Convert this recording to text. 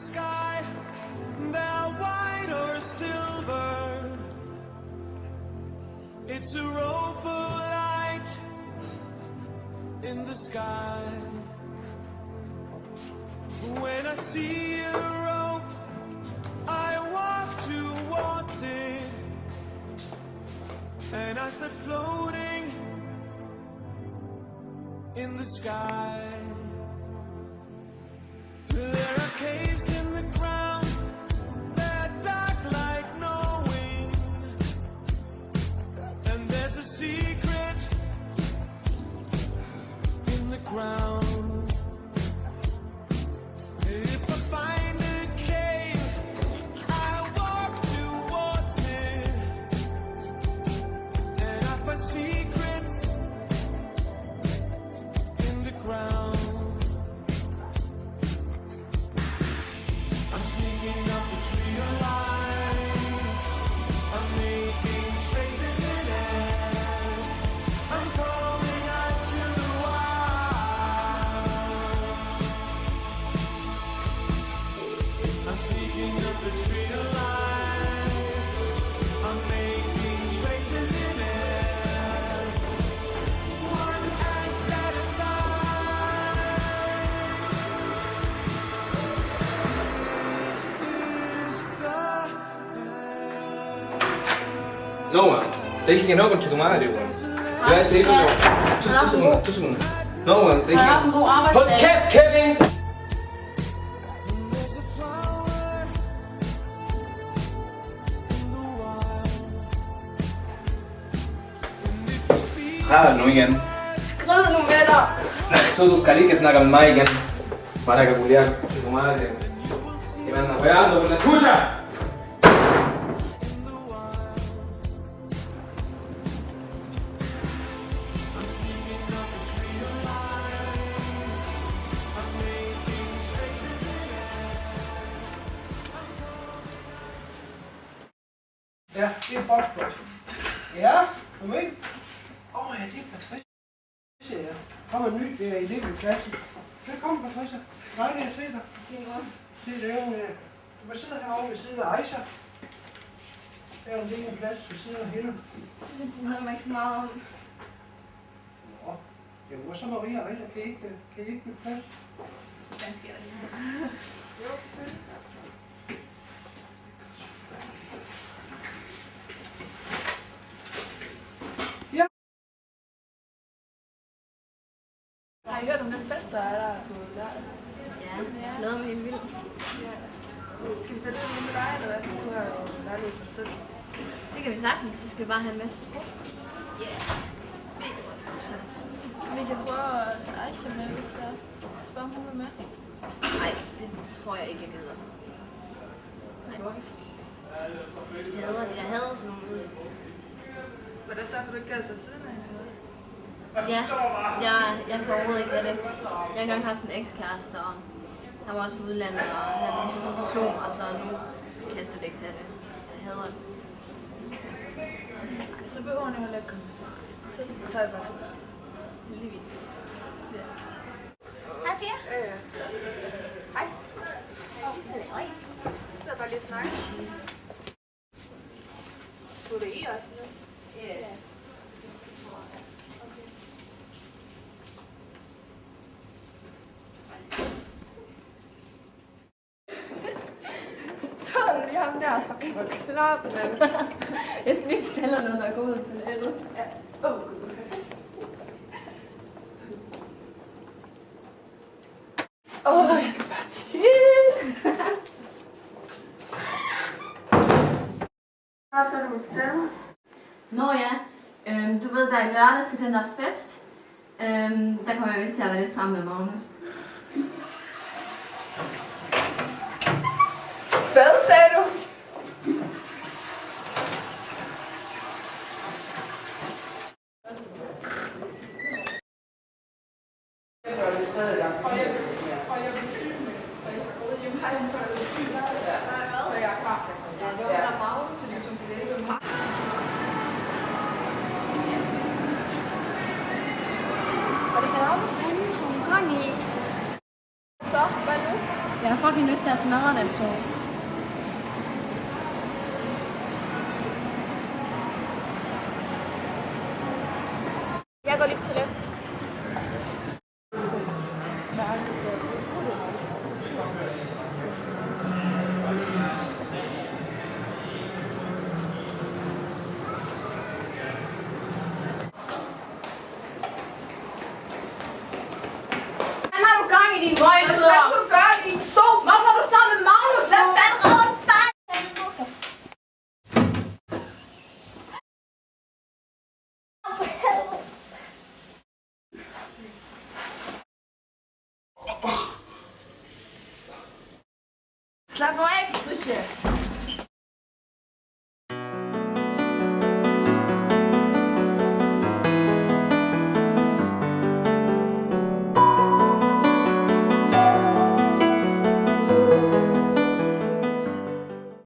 sky, they're white or silver. It's a rope of light in the sky. When I see a rope, I walk towards it, and I start floating in the sky. There are caves in the ground, they're dark like knowing, and there's a secret in the ground. If I find a cave, I walk towards it, and I find secrets in the ground. I'm sneaking up a tree of light, I'm making traces in it, I'm calling out to the wild. I'm sneaking up a tree of light, I'm making traces in it, one act at a time. This is the end. Noah, taking an open to the Mario. Jeg ser ikke noget. 2 sekunder. Noah, taking Har en god arbejdsdag. Hold kæft, Kevin! There's a flower in the wild. And if you speak, Træder nu igen. Skrid nu med dig. Så du skal ikke snakke med mig igen. Para que culiar to tu madre. Que me anda weando con la chucha. Ja, det er Boxbot. Ja, kom ind. Ja, det er Patricia, ja. Kommer en ny elev i klassen. Velkommen, Patricia. Dejligt at se dig. Det er en, du kan sidde herovre ved siden af Aisha. Der er en lille plads ved siden af hende. Det bryder mig ikke så meget om. Nå, jamen, hvor så Maria og Aisha, kan I ikke blive plads? Hvordan sker der det her? Jo, selvfølgelig. Har I hørt om den fest, der er der på lørdag? Ja, jeg glæder mig helt vildt. Ja. Skal vi stille ud med dig, eller hvad? Du har jo lejlighed for dig selv. Det kan vi sagtens, så skal vi bare have en masse sprog. Ja, mega godt spørgsmål. Vi kan prøve at tage Aisha med, hvis der er. Spørg om hun er med. Nej, det tror jeg ikke, jeg gider. Nej. Jeg hader sådan nogle. Var det også derfor, du ikke gad sig ved siden af hende? Ja, jeg kan overhovedet ikke have det. Jeg har engang haft en ekskæreste, og han var også fra udlandet, og han slog mig, så nu kan jeg slet ikke tage det. Jeg hader det. Så behøver hun jo heller ikke komme. Så tager vi bare sådan noget. Heldigvis. Ja. Hej, Pia. Hej. Hej. Vi sidder bare lige og snakker. Skulle det I også nu? Ja. Sådan lige ham der. Klart, mand. Jeg skal lige fortælle dig noget, der er gået til helvede. Ja. Jeg skal bare tisse. Hvad så du vil fortælle mig? Nå ja, du ved, der er i lørdags til den der fest. Der kommer jeg vist til at være lidt sammen med Magnus. Hvad sagde du? Så, hvad nu? Jeg har fucking lyst til at smadre det, så. Jeg går lige til det. Hvad har du gang i din møgtøder? Hvad du gør i din so? Hvorfor er du sammen med Magnus? Hvad fanden redder dig? For helvede. Slap nu af, Patricia.